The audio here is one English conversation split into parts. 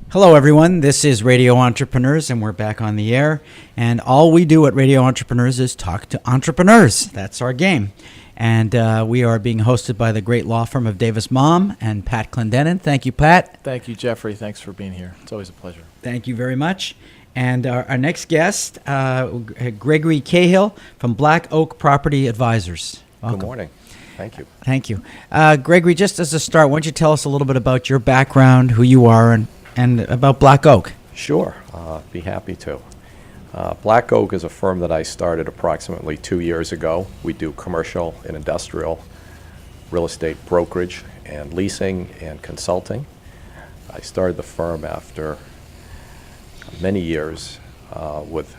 Hello, everyone. This is Radio Entrepreneurs, and we're back on the air. And all we do at Radio Entrepreneurs is talk to entrepreneurs. That's our game. And we are being hosted by the great law firm of Davis Malm and Pat Clendenin. Thank you, Pat. Thank you, Jeffrey. Thanks for being here. It's always a pleasure. Thank you very much. And our next guest, Gregory Cahill from Black Oak Property Advisors. Welcome. Good morning. Thank you. Thank you. Gregory, just as a start, why don't you tell us a little bit about your background, who you are, and about Black Oak? Sure. Be happy to. Black Oak is a firm that I started approximately 2 years ago. We do commercial and industrial real estate brokerage and leasing and consulting. I started the firm after many years with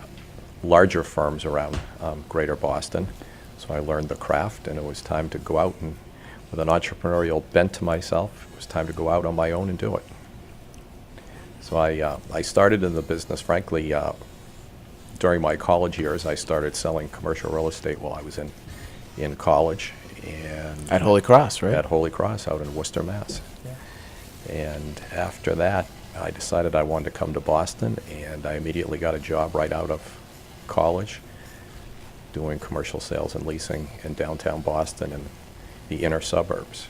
larger firms around greater Boston. So I learned the craft, and it was time to go out and, with an entrepreneurial bent to myself, it was time to go out on my own and do it. So I started in the business, frankly, during my college years. I started selling commercial real estate while I was in college. And At Holy Cross, right? At Holy Cross out in Worcester, Mass. Yeah. And after that, I decided I wanted to come to Boston, and I immediately got a job right out of college doing commercial sales and leasing in downtown Boston and the inner suburbs.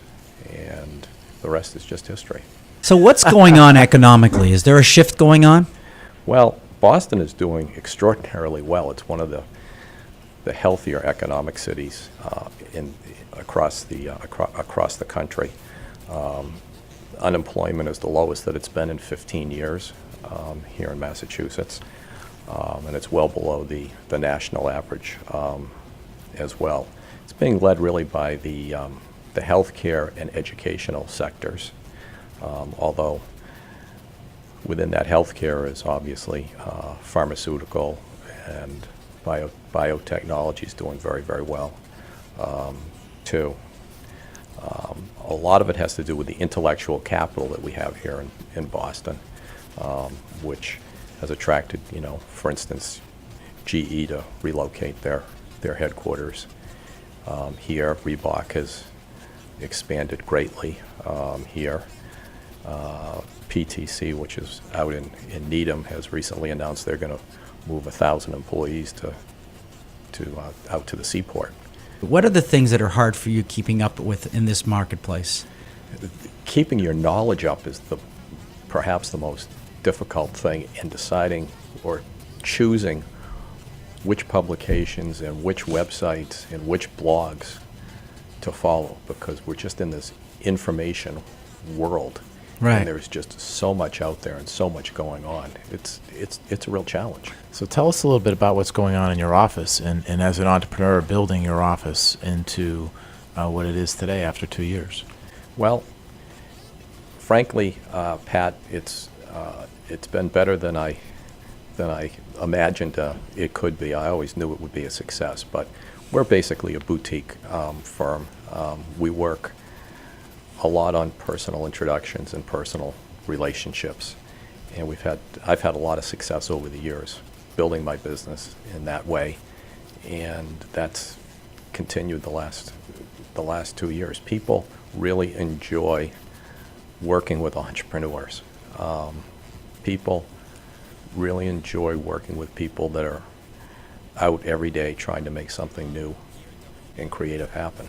And the rest is just history. So what's going on economically? Is there a shift going on? Well, Boston is doing extraordinarily well. It's one of the healthier economic cities across the country. Unemployment is the lowest that it's been in 15 years here in Massachusetts, and it's well below the national average as well. It's being led really by the healthcare and educational sectors. Although within that healthcare is obviously pharmaceutical and biotechnology is doing very, very well too. A lot of it has to do with the intellectual capital that we have here in Boston, which has attracted, for instance, GE to relocate their headquarters here. Reebok has expanded greatly here. PTC, which is out in Needham, has recently announced they're going to move 1,000 employees out to the seaport. What are the things that are hard for you keeping up with in this marketplace? Keeping your knowledge up is perhaps the most difficult thing in deciding or choosing which publications and which websites and which blogs to follow, because we're just in this information world. Right. And there's just so much out there and so much going on. It's a real challenge. So tell us a little bit about what's going on in your office and as an entrepreneur building your office into what it is today after 2 years. Well, frankly, Pat, it's been better than I imagined it could be. I always knew it would be a success, but we're basically a boutique firm. We work a lot on personal introductions and personal relationships, and I've had a lot of success over the years building my business in that way, and that's continued the last 2 years. People really enjoy working with entrepreneurs. People really enjoy working with people that are out every day trying to make something new and creative happen.